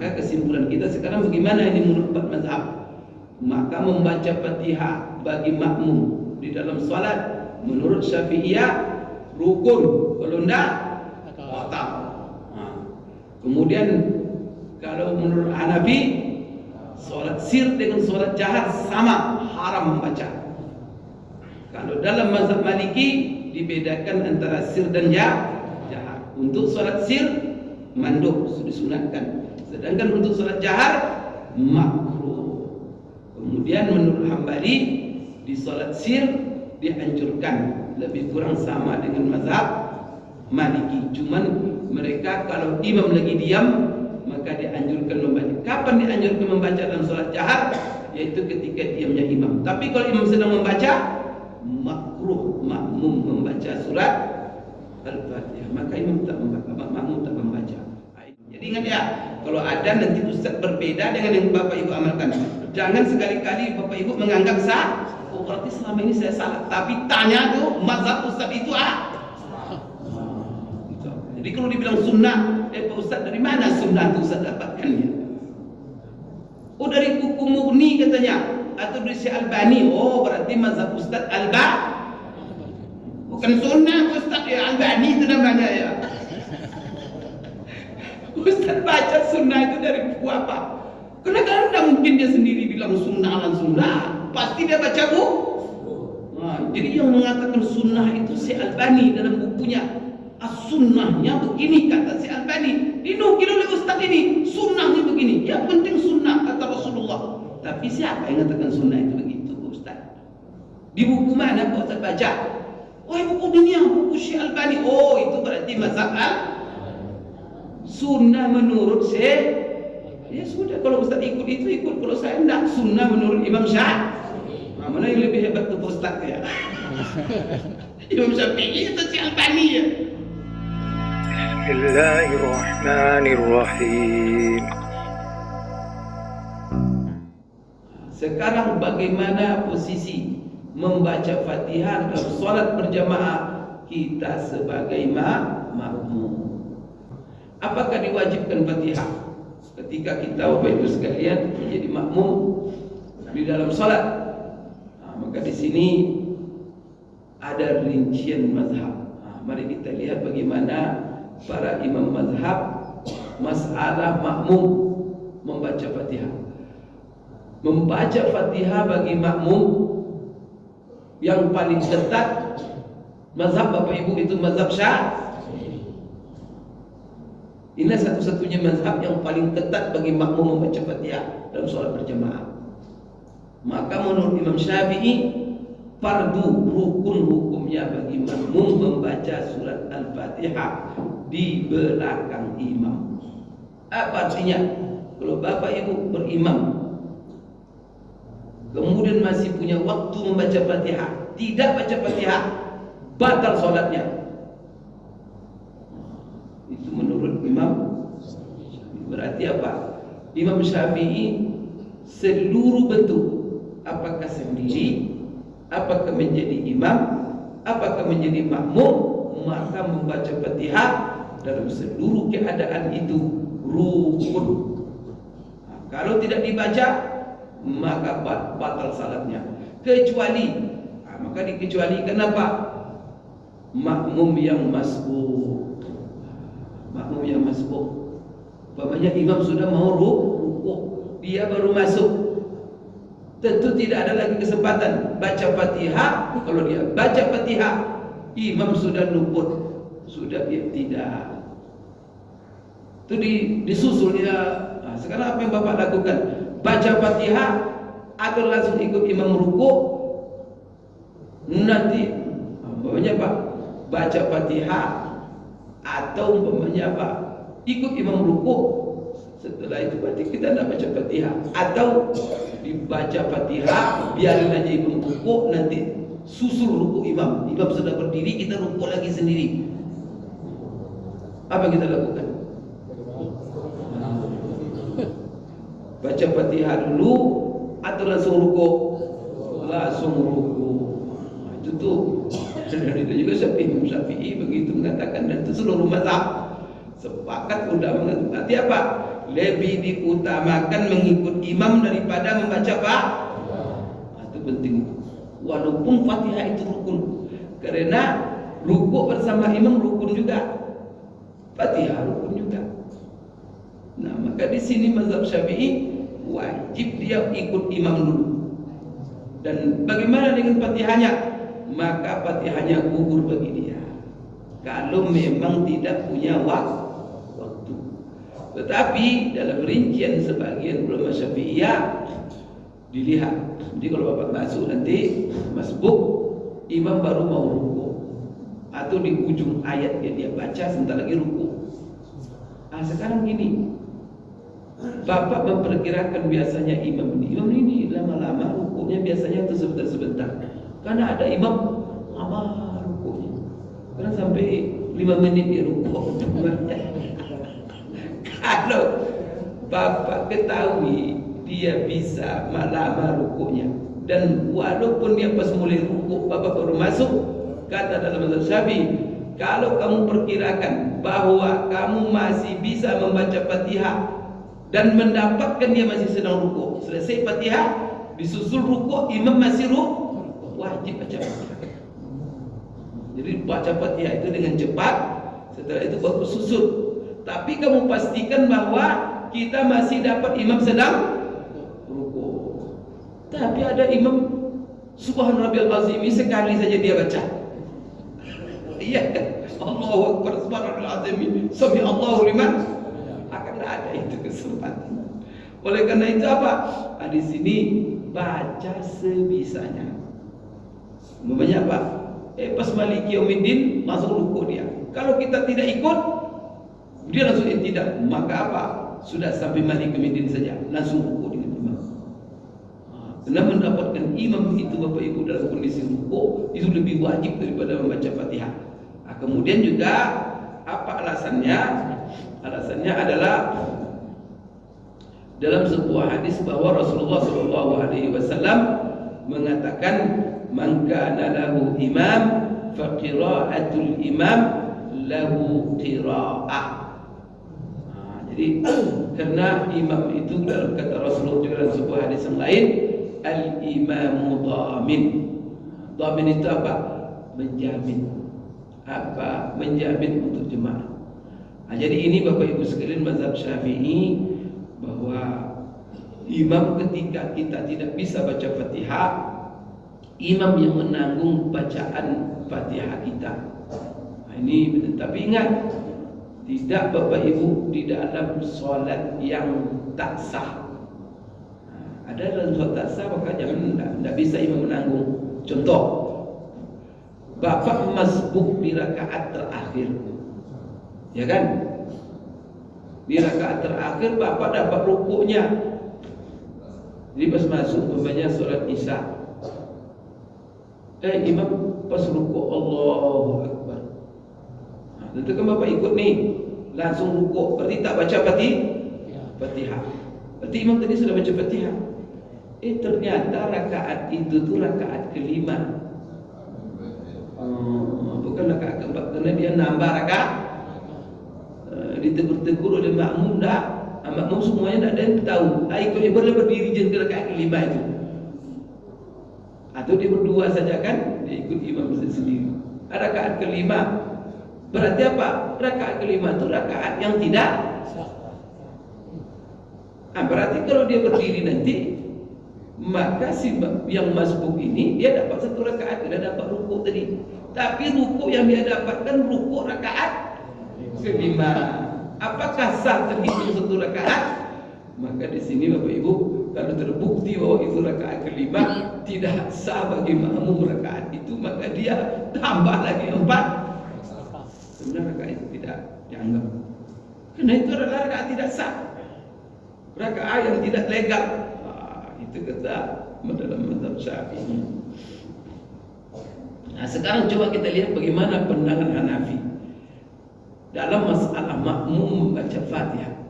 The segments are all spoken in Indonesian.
Maka kesimpulan kita sekarang bagaimana ini menurut empat mazhab? Maka membaca Fatihah bagi makmum di dalam salat menurut Syafi'iyah rukun, kalau enggak batal. Kemudian kalau menurut Hanafi salat sir dengan salat jahar sama, haram membaca. Kalau dalam mazhab Maliki dibedakan antara sir dan jahar. Untuk salat sir mandub, disunatkan. Sedangkan untuk salat jahar makruh. Kemudian menurut Hambali di salat sir dianjurkan, lebih kurang sama dengan mazhab Maliki. Cuman mereka kalau imam lagi diam maka dianjurkan membaca. Kapan dianjurkan membaca dalam salat jahar? Yaitu ketika diamnya imam. Tapi kalau imam sedang membaca, makruh makmum membaca surat Al-Fatihah. Maka imam tak membaca, makmum tak membaca. Jadi ingat ya, kalau ada nanti ustaz berbeda dengan yang Bapak Ibu amalkan. Jangan sekali-kali Bapak Ibu menganggap sah. Oh berarti selama ini saya salah. Tapi tanya tuh mazhab ustaz itu Jadi kalau dibilang sunnah, Pak Ustaz dari mana sunnah itu Ustaz dapatkannya? Oh dari buku Mughni katanya, atau dari Syekh Albani. Oh berarti mazhab Ustaz bukan sunnah Ustaz ya, Albani itu namanya ya. Ustaz baca sunnah itu dari buku apa? Karena kan tidak mungkin dia sendiri bilang sunnah dan sunnah, pasti dia baca buku. Jadi yang mengatakan sunnah itu Syekh Albani dalam bukunya. As-sunnahnya begini kata si Albani, dinukil oleh ustaz ini, sunnahnya begini. Yang penting sunnah kata Rasulullah. Tapi siapa yang mengatakan sunnah itu begitu ustaz? Di buku mana kau ustaz baca? Oh buku dunia, buku Syekh Albani. Oh itu berarti mazhab sunnah menurut Syekh. Ya sudah, kalau ustaz ikut itu ikut, kalau saya tidak. Sunnah menurut Imam Syafi'i. Mana yang lebih hebat tuh ustaz ya? Imam Syafi'i atau Syekh Albani ya? Bismillahirrahmanirrahim. Sekarang bagaimana posisi membaca Fatihah dalam salat berjamaah kita sebagai makmum? Apakah diwajibkan Fatihah ketika kita Bapak Ibu sekalian menjadi makmum di dalam salat? Maka di sini ada rincian mazhab. Mari kita lihat bagaimana para imam mazhab masalah makmum membaca Fatihah. Membaca Fatihah bagi makmum yang paling ketat mazhab Bapak Ibu itu mazhab Syafi'i. Ini satu-satunya mazhab yang paling ketat bagi makmum membaca Fatihah dalam sholat berjamaah. Maka menurut Imam Syafi'i fardu rukun hukumnya bagi makmum membaca surat Al-Fatihah di belakang imam. Apa artinya? Kalau Bapak Ibu berimam kemudian masih punya waktu membaca Fatihah, tidak baca Fatihah, batal sholatnya. Itu menurut Imam. Berarti apa? Imam Syafi'i seluruh bentuk, apakah sendiri, apakah menjadi imam, apakah menjadi makmum, maka membaca Fatihah dalam seluruh keadaan itu rukun. Kalau tidak dibaca maka batal salatnya. Kecuali maka dikecualikan apa? Makmum yang masbuk. Makmum yang masbuk. Umpamanya imam sudah mau rukuk, dia baru masuk. Tentu tidak ada lagi kesempatan baca Fatihah. Kalau dia baca Fatihah, imam sudah luput, sudah tidak. Itu disusul dia. Nah, sekarang apa yang Bapak lakukan? Baca Fatihah atau langsung ikut imam rukuk? Nanti umpamanya Pak, baca Fatihah atau umpamanya Pak, ikut imam rukuk. Setelah itu berarti kita tidak baca Fatihah, atau dibaca Fatihah biarin aja imam rukuk, nanti susul rukuk imam. Imam sudah berdiri, kita rukuk lagi sendiri. Apa kita lakukan? Baca Fatihah dulu atau langsung rukuk? Langsung rukuk. Itu tuh. Dan itu juga Syafi'i begitu mengatakan, dan itu seluruh mazhab sepakat udah mengatakan. Berarti apa? lebih diutamakan mengikut imam daripada membaca Fatihah. Itu penting. Walaupun Fatihah itu rukun, karena rukuk bersama imam rukun juga, Fatihah rukun juga. Nah, maka di sini mazhab Syafi'i wajib dia ikut imam dulu. Dan bagaimana dengan Fatihahnya? Maka Fatihahnya gugur bagi dia kalau memang tidak punya waktu. Tetapi dalam rincian sebagian ulama Syafi'iyah dilihat. Jadi kalau bapak masuk nanti masbuk, imam baru mau rukuk atau di ujung ayat yang dia baca sebentar lagi rukuk. Sekarang gini, bapak memperkirakan biasanya imam ini lama-lama rukuknya biasanya itu sebentar-sebentar. Karena ada imam lama rukuknya, karena sampai 5 menit dia rukuk. Kalau bapak ketahui dia bisa lama rukuknya, dan walaupun dia pas mulai rukuk bapak baru masuk, kata dalam mazhab Syafi'i, kalau kamu perkirakan bahwa kamu masih bisa membaca Fatihah dan mendapatkan dia masih sedang rukuk, selesai Fatihah disusul rukuk, imam masih rukuk, wajib baca Fatihah. Jadi baca Fatihah itu dengan cepat, setelah itu baru susul. Tapi kamu pastikan bahwa kita masih dapat imam sedang rukuk. Tapi ada imam Subhan Rabbil Azim sekali saja dia baca. Iya, Allahu Akbar Subhanal Azim, Sami Allahu liman, akan ada itu kesempatan. Oleh karena itu apa? Di sini baca sebisanya. Umpamanya apa? Pas Maliki Yaumiddin masuk rukuk dia. Kalau kita tidak ikut, dia langsung tidak. Maka apa? Sudah sampai Maliki Yaumiddin saja, langsung rukuk dengan imam. Karena mendapatkan imam itu Bapak Ibu dalam kondisi rukuk itu lebih wajib daripada membaca Fatihah. Kemudian juga apa alasannya? Alasannya adalah dalam sebuah hadis bahwa Rasulullah SAW mengatakan, "Man kana lahu imam, fa qira'atul imam lahu qira'ah." Jadi karena imam itu dalam kata Rasulullah dalam sebuah hadis yang lain, al-imamu dhamin. Dhamin itu apa? Menjamin. Menjamin untuk jemaah. Jadi ini Bapak Ibu sekalian mazhab Syafi'i, bahwa imam ketika kita tidak bisa baca Fatihah, imam yang menanggung bacaan Fatihah kita. Ini benar. Tapi ingat, tidak Bapak Ibu di dalam solat yang tak sah. Ada dalam solat tak sah, maka jangan, tidak bisa imam menanggung. Contoh, bapak masbuk di rakaat terakhir, ya kan? Di rakaat terakhir bapak dapat rukuknya. Jadi pas masuk umpamanya sholat isya, imam pas rukuk Allahu Akbar. Tentu kan bapak ikut nih, langsung rukuk. Berarti tak baca Fatihah. Berarti imam tadi sudah baca Fatihah. Ternyata rakaat itu tuh rakaat kelima. Bukan rakaat keempat, karena dia nambah rakaat. Ditegur-tegur oleh makmum, makmum semuanya tak ada yang tahu. Ikut boleh berdiri je ke rakaat kelima itu, atau dia berdua saja kan, dia ikut imam sendiri. Rakaat kelima berarti apa? Rakaat kelima itu rakaat yang tidak sah. Berarti kalau dia berdiri nanti, maka si yang masbuk ini dia dapat satu rakaat, dia dapat rukuk tadi. Tapi rukuk yang dia dapatkan rukuk rakaat kelima. Apakah sah terhitung satu rakaat? Maka di sini Bapak Ibu, kalau terbukti bahwa itu rakaat kelima, tidak sah bagi makmum rakaat itu, maka dia tambah lagi 4. Sebenarnya rakaat itu tidak dianggap, karena itu adalah rakaat tidak sah, rakaat yang tidak legal. Itu kata dalam mazhab Syafi'i. Sekarang coba kita lihat bagaimana pandangan Hanafi dalam masalah makmum membaca Fatihah.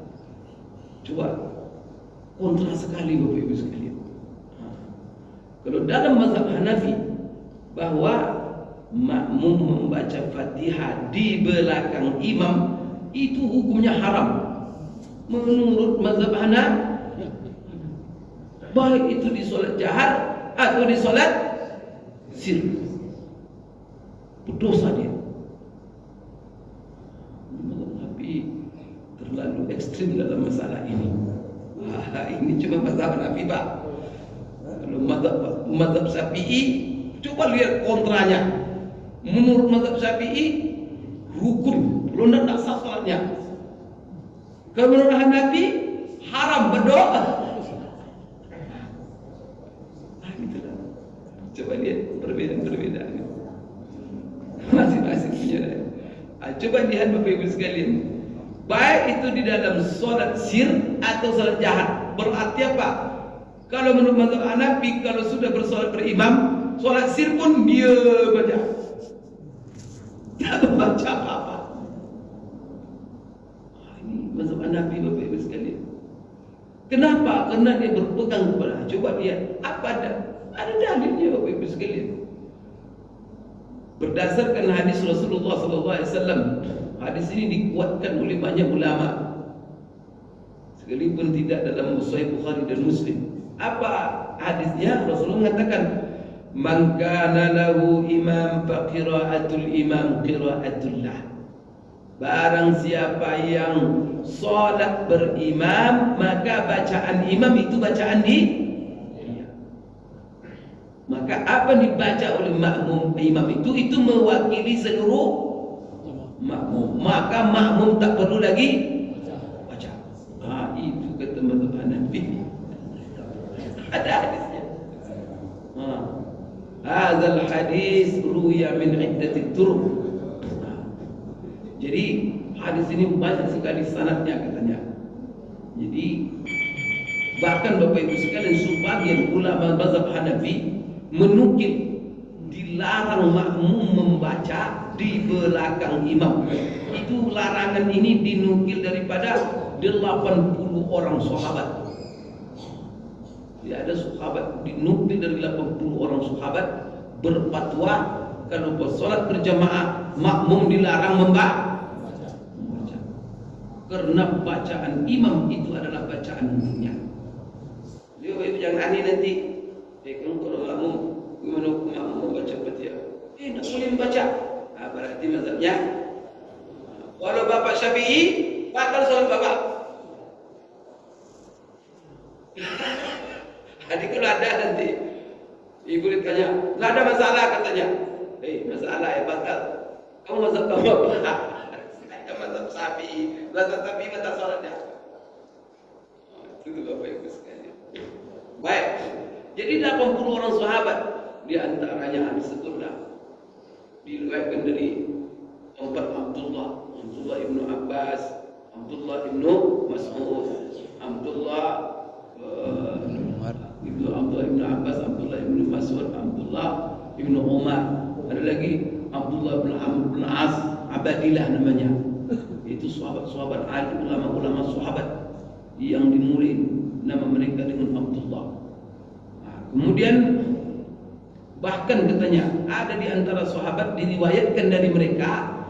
Coba kontra sekali Bapak Ibu sekalian. Kalau dalam mazhab Hanafi, bahwa makmum membaca Fatihah di belakang imam itu hukumnya haram. menurut mazhab Hanafi, baik itu di solat jahar atau di solat sir, berdosa dia. Tapi terlalu ekstrim dalam masalah ini. Ini cuma mazhab Hanafi, Pak. Kalau mazhab Syafi'i, coba lihat kontranya. Menurut mazhab Syafi'i rukun, kalau tidak sah salatnya. Kalau menurut Hanafi haram berdoa. Coba lihat perbedaan-perbedaan. Masing-masing punya. Coba lihat Bapak Ibu sekalian. Baik itu di dalam solat sir atau solat jahar. Berarti apa? Kalau menurut mazhab Hanafi, kalau sudah bersolat berimam, solat sir pun dia baca. Tak baca apa-apa. Ini mazhab Hanafi Bapak Ibu sekalian. Kenapa? Karena dia berpegang kepada. Coba lihat apa ada dalilnya Bapak Ibu sekalian. Berdasarkan hadis Rasulullah SAW, hadis ini dikuatkan oleh banyak ulama, sekalipun tidak dalam Sahih Bukhari dan Muslim. Apa hadisnya? Rasulullah mengatakan, "Man kana lahu imam fa qira'atul imam qira'atullah." Barang siapa yang salat berimam, maka bacaan imam itu bacaan dia. Maka apa dibaca oleh makmum imam itu mewakili seluruh makmum. Maka makmum tak perlu lagi baca. Itu kata mazhab Hanafi. Ada hadisnya. Hadzal hadis ruya min iddati turuq. Jadi hadis ini banyak sekali sanadnya katanya. Jadi bahkan Bapak Ibu sekalian, sebagian ulama mazhab Hanafi menukil dilarang makmum membaca di belakang imam. Itu larangan ini dinukil daripada 80 orang sahabat. Tidak ada sahabat, dinukil dari 80 orang sahabat berfatwa kalau bersolat berjamaah makmum dilarang membaca. Karena bacaan imam itu adalah bacaan umumnya. Dia jangan aneh nanti. Kalau makmum, gimana makmum membaca Fatihah? Tak boleh membaca. Berarti mazhabnya. Walau Bapak Syafi'i, batal solat Bapak. Jadi kalau ada nanti, ibu ditanya, nggak ada masalah katanya. Masalah ya batal. Kamu mazhab Bapak? Saya mazhab Syafi'i, mazhab Syafi'i batal solatnya. Itu Bapak Ibu sekalian. Baik. Jadi 80 orang sahabat, di antaranya disebutlah diriwayatkan dari Abdullah ibnu Abbas, Abdullah ibnu Mas'ud, Abdullah ibnu Abbas, Abdullah ibnu Mas'ud, Abdullah ibnu Umar. Ada lagi Abdullah bin Amr bin As, Abadillah namanya. Itu sahabat-sahabat Ali, ulama-ulama sahabat yang dimulai nama mereka dengan Abdullah. Kemudian bahkan katanya ada di antara sahabat diriwayatkan dari mereka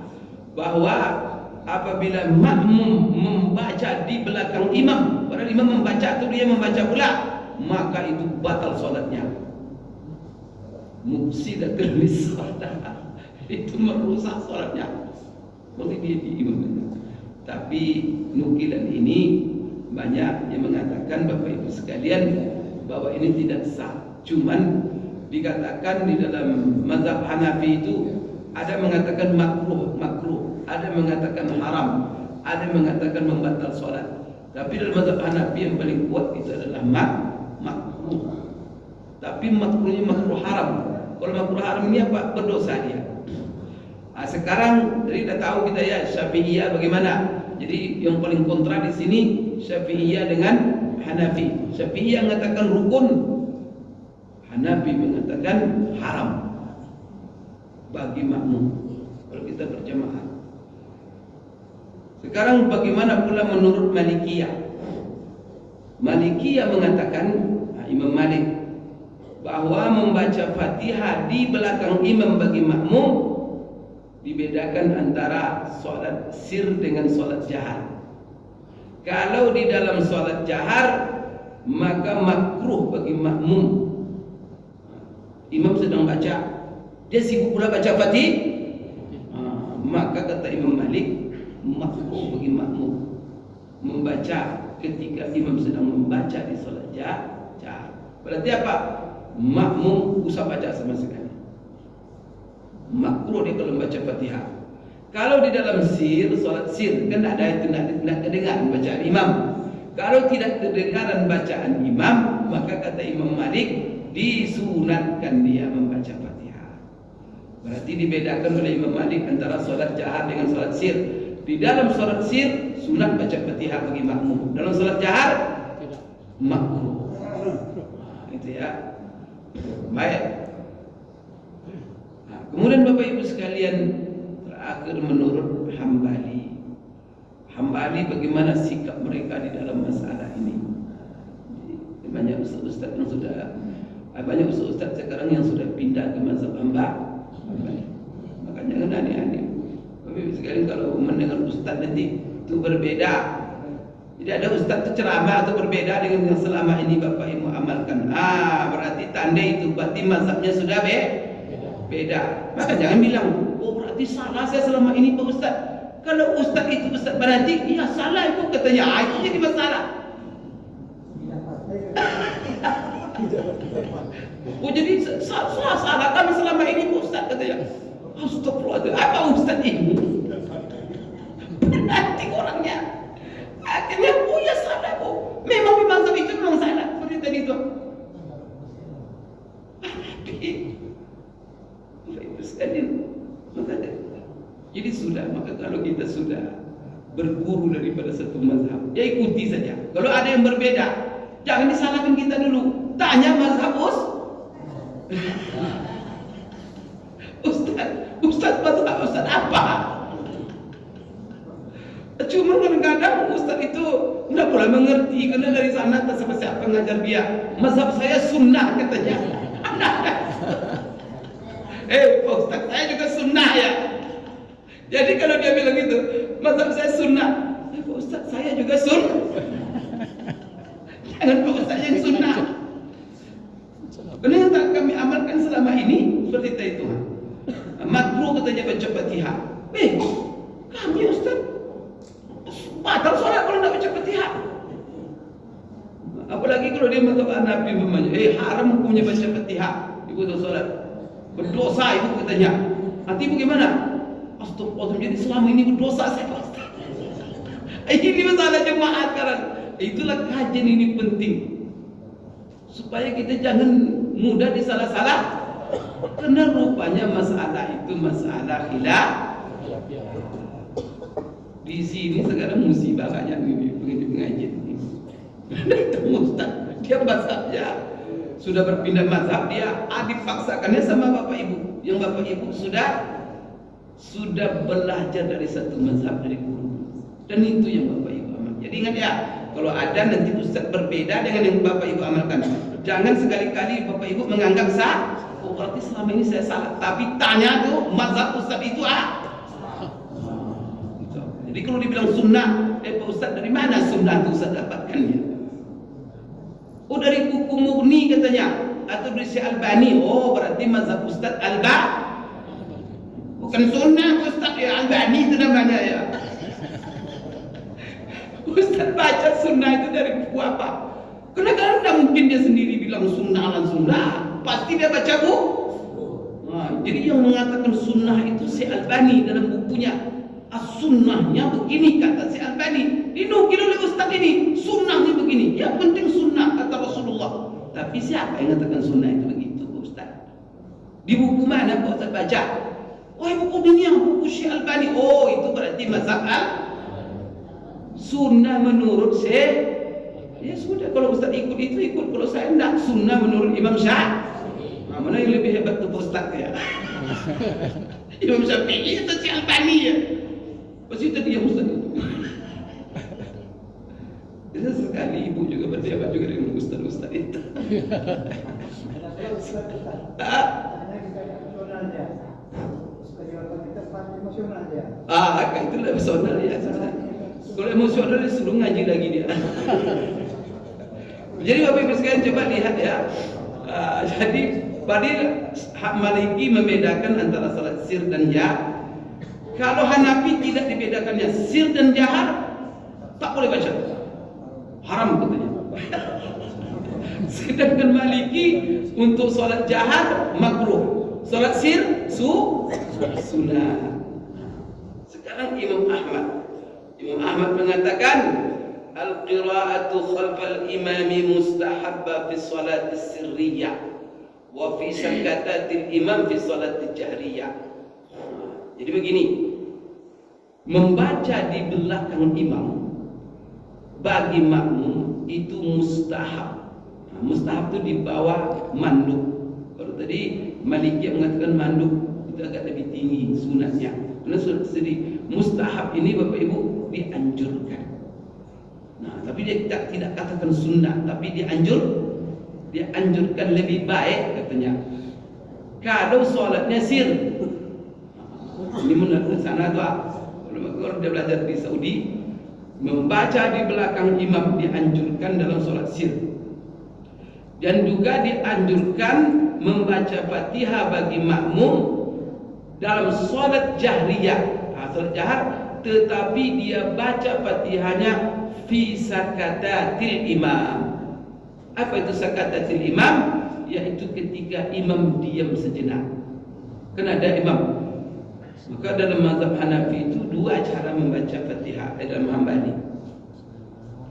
bahwa apabila makmum membaca di belakang imam, padahal imam membaca atau dia membaca pula, maka itu batal salatnya. Mufsidatul lisalah, itu merusak salatnya. Boleh dia di imam. Tapi nukilan ini banyak yang mengatakan Bapak Ibu sekalian bahwa ini tidak sah. Cuman dikatakan di dalam mazhab Hanafi itu ada mengatakan makruh, ada mengatakan haram, ada mengatakan membatal solat. Tapi dalam mazhab Hanafi yang paling kuat itu adalah makruh. Tapi makruhnya makruh haram. Kalau makruh haram ini apa? Berdosa dia. Sekarang jadi dah tahu kita ya Syafi'iyah bagaimana. Jadi yang paling kontra di sini Syafi'iyah dengan Hanafi. Syafi'iyah mengatakan rukun, Hanafi mengatakan haram bagi makmum kalau kita berjamaah. Sekarang bagaimana pula menurut Malikiyah? Malikiyah mengatakan, Imam Malik, bahwa membaca Fatihah di belakang imam bagi makmum dibedakan antara solat sir dengan solat jahar. Kalau di dalam salat jahar, maka makruh bagi makmum. Imam sedang baca, dia sibuk pula baca Fatihah, maka kata Imam Malik, makruh bagi makmum membaca ketika imam sedang membaca di salat jahar. Berarti apa? Makmum usah baca sama sekali. Makruh dia kalau membaca Fatihah. Kalau di dalam salat sir, kan ada itu tidak kedengaran bacaan imam. Kalau tidak kedengaran bacaan imam, maka kata Imam Malik, disunatkan dia membaca Fatihah. Berarti dibedakan oleh Imam Malik antara salat jahar dengan salat sir. Di dalam salat sir sunat baca Fatihah bagi makmum. Dalam salat jahar makruh. Itu ya. Baik. Kemudian Bapak Ibu sekalian, terakhir menurut Hambali bagaimana sikap mereka di dalam masalah ini. Banyak ustaz-ustaz yang sudah banyak ustaz sekarang yang sudah pindah ke mazhab Hambali. Makanya kan aneh-aneh. Bapak Ibu sekalian, kalau mendengar ustaz nanti itu berbeda. Jadi ada ustaz itu ceramah atau berbeda dengan yang selama ini Bapak Ibu amalkan. Berarti tanda itu berarti mazhabnya sudah beda. Maka jangan bilang, oh berarti salah saya selama ini Pak Ustaz. Kalau Ustaz itu Ustaz berarti iya salah itu katanya. Itu jadi masalah. Oh jadi salah kami selama ini Pak Ustaz katanya. Astagfirullahaladzim, apa Ustaz ini? Nanti orangnya akhirnya, oh ya salah kok. Memang di mazhab itu memang salah. Seperti tadi itu. Jadi sudah, maka kalau kita sudah berguru daripada satu mazhab, ya ikuti saja. Kalau ada yang berbeda, jangan disalahkan kita dulu. Tanya mazhab Ustaz mazhab Ustaz apa? Cuma kadang-kadang Ustaz itu tidak boleh mengerti, karena dari sana tak siapa ngajar dia. Mazhab saya sunnah katanya. Pak Ustaz, saya juga sunnah ya. Jadi kalau dia bilang gitu, mazhab saya sunnah. Pak Ustaz, saya juga sunnah. Jangan Pak Ustaz yang sunnah. Benar yang tak kami amalkan selama ini seperti itu. Makruh katanya baca Fatihah. Kami Ustaz batal solat kalau tidak baca Fatihah. Apalagi kalau dia mazhab Hanafi memangnya, haram hukumnya baca Fatihah ibu tu solat. Berdosa itu katanya. Nanti bagaimana? Astagfirullahaladzim, jadi selama ini berdosa saya Pak Ustaz. Ini masalah jemaat sekarang. Itulah kajian ini penting, supaya kita jangan mudah disalah-salah. Karena rupanya masalah itu masalah khilaf. Di sini sekarang musibah banyak ini pengajian ini. Ustaz, dia mazhabnya sudah berpindah mazhab, dia dipaksakannya sama Bapak Ibu. Yang Bapak Ibu sudah belajar dari satu mazhab dari guru. Dan itu yang Bapak Ibu amalkan. Jadi ingat ya, kalau ada nanti Ustaz berbeda dengan yang Bapak Ibu amalkan, jangan sekali-kali Bapak Ibu menganggap oh berarti selama ini saya salah. Tapi tanya tuh mazhab Ustaz itu Jadi kalau dibilang sunnah, Pak Ustaz dari mana sunnah itu Ustaz dapatkannya? Oh dari buku Mughni katanya, atau dari Syekh Albani. Oh berarti mazhab Ustaz bukan sunnah Ustaz ya, Albani itu namanya ya. Ustaz baca sunnah itu dari buku apa? Karena kan tidak mungkin dia sendiri bilang sunnah langsung pasti dia baca buku. Jadi yang mengatakan sunnah itu Syekh Albani dalam bukunya As-Sunnahnya begini kata Syekh Albani, dinukil oleh Ustaz ini, sunnahnya begini. Yang penting sunnah kata Rasulullah. Tapi siapa yang mengatakan sunnah itu begitu Ustaz? Di buku mana Pak Ustaz baca? Oh buku dunia, buku Syekh Albani. Oh itu berarti mazhab sunnah menurut Syekh. Ya sudah, kalau Ustaz ikut itu ikut. Kalau saya tidak, sunnah menurut Imam Syafi'i. Mana yang lebih hebat tuh Ustaz ya? Imam Syafi'i atau Syekh Albani ya? Pasti tadi yang Ustaz itu. Jadi sekali ibu juga berdebat juga dengan Ustaz itu. Itu lebih personal ya. Kalau emosional disuruh ngaji lagi dia. Jadi Bapak Ibu sekalian coba lihat ya. Jadi pada hak Maliki membedakan antara salat sir dan jahar. Kalau Hanafi tidak dibedakannya sir dan jahar, tak boleh baca. Haram katanya. Sedangkan Maliki untuk salat jahar makruh, salat sir sunnah. Sekarang Imam Ahmad mengatakan al-qira'atu khalfal imami mustahabba fi salati sirriyah wa fi sakatatil imam fi salati jahriyah. Jadi begini, membaca di belakang imam bagi makmum itu mustahab. Mustahab itu di bawah mandub. Kalau tadi Maliki mengatakan mandub itu agak lebih tinggi sunatnya. Karena sedih mustahab ini Bapak Ibu dianjurkan. Nah, tapi dia tidak katakan sunnah, tapi dianjurkan lebih baik katanya. Kalau solatnya sir, ini menurut sana tu. Kalau dia belajar di Saudi, membaca di belakang imam dianjurkan dalam solat sir. Dan juga dianjurkan membaca Fatihah bagi makmum dalam solat jahriyah, solat jahar, tetapi dia baca Fatihahnya fi sakatatil imam. Apa itu sakatatil imam? Yaitu ketika imam diam sejenak. Kan ada imam. Maka dalam mazhab Hanafi itu dua cara membaca Fatihah dalam Hambali.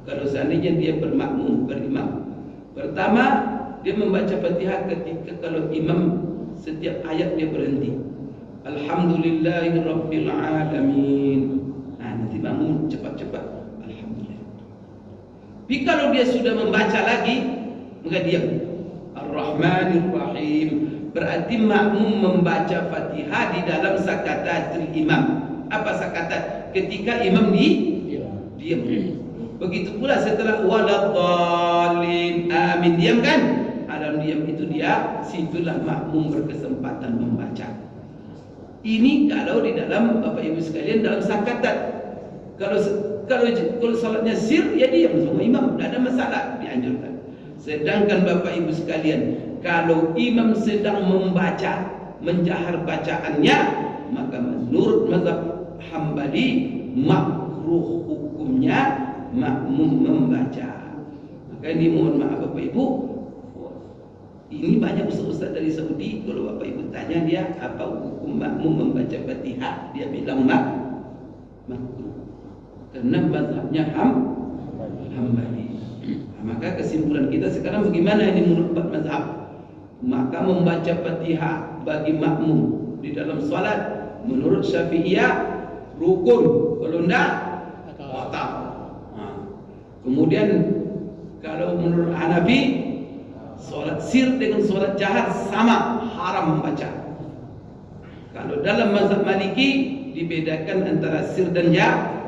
Kalau seandainya dia berimam. Pertama, dia membaca Fatihah ketika kalau imam setiap ayat dia berhenti. Alhamdulillahirabbil alamin. Nah, nanti makmum cepat-cepat alhamdulillah. Tapi kalau dia sudah membaca lagi, maka diam. Ar-Rahmanir Rahim. Berarti makmum membaca Fatihah di dalam sakatatul imam. Apa sakatat? Ketika imam diam. Begitu pula setelah waladhdallin amin, diam kan? Dalam diam itu dia, situlah makmum berkesempatan membaca. Ini kalau di dalam Bapak Ibu sekalian dalam sakatat. Kalau salatnya sir, ya diam semua imam, tidak ada masalah, dianjurkan. Sedangkan Bapak Ibu sekalian, kalau imam sedang membaca, menjahar bacaannya, maka menurut mazhab Hambali makruh hukumnya makmum membaca. Maka ini mohon maaf Bapak Ibu, ini banyak ustaz-ustaz dari Saudi, kalau Bapak Ibu tanya dia apa hukum makmum membaca Fatihah, dia bilang makruh. Karena mazhabnya Hambali. Maka kesimpulan kita sekarang bagaimana ini menurut mazhab? Maka membaca Fatihah bagi makmum di dalam salat menurut Syafi'iyah rukun, kalau enggak batal. Kemudian kalau menurut Hanafi salat sir dengan salat jahar sama, haram membaca. Kalau dalam mazhab Maliki dibedakan antara sir dan jahar.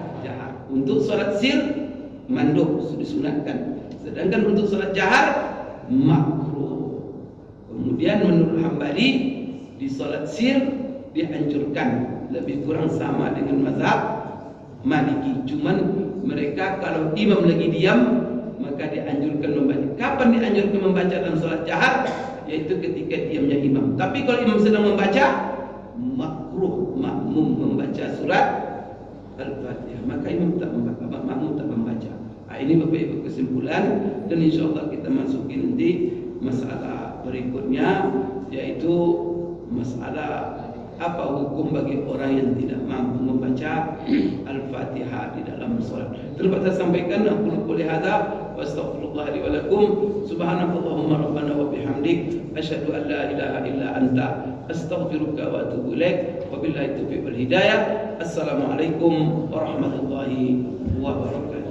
Untuk salat sir mandub, sudah disunatkan. Sedangkan untuk salat jahar makruh. Kemudian menurut Hambali di salat sir dianjurkan, lebih kurang sama dengan mazhab Maliki. Cuman mereka kalau imam lagi diam maka dianjurkan membaca. Kapan dianjurkan membaca dalam salat jahar? Yaitu ketika diamnya imam. Tapi kalau imam sedang membaca, makruh makmum membaca surat Al-Fatihah. Maka imam tak membaca, makmum tak membaca. Ini Bapak Ibu kesimpulan, dan insyaallah kita masuki nanti masalah berikutnya, yaitu masalah apa hukum bagi orang yang tidak mampu membaca Al-Fatihah di dalam salat. Terdapat saya sampaikan aku qouli hadza wa astaghfirullah li wa lakum. Subhanakallahumma rabbana wa bihamdik asyhadu an la ilaha illa anta astaghfiruka wa atubu ilaik. Wabillahi taufiq wal hidayah. Assalamualaikum warahmatullahi wabarakatuh.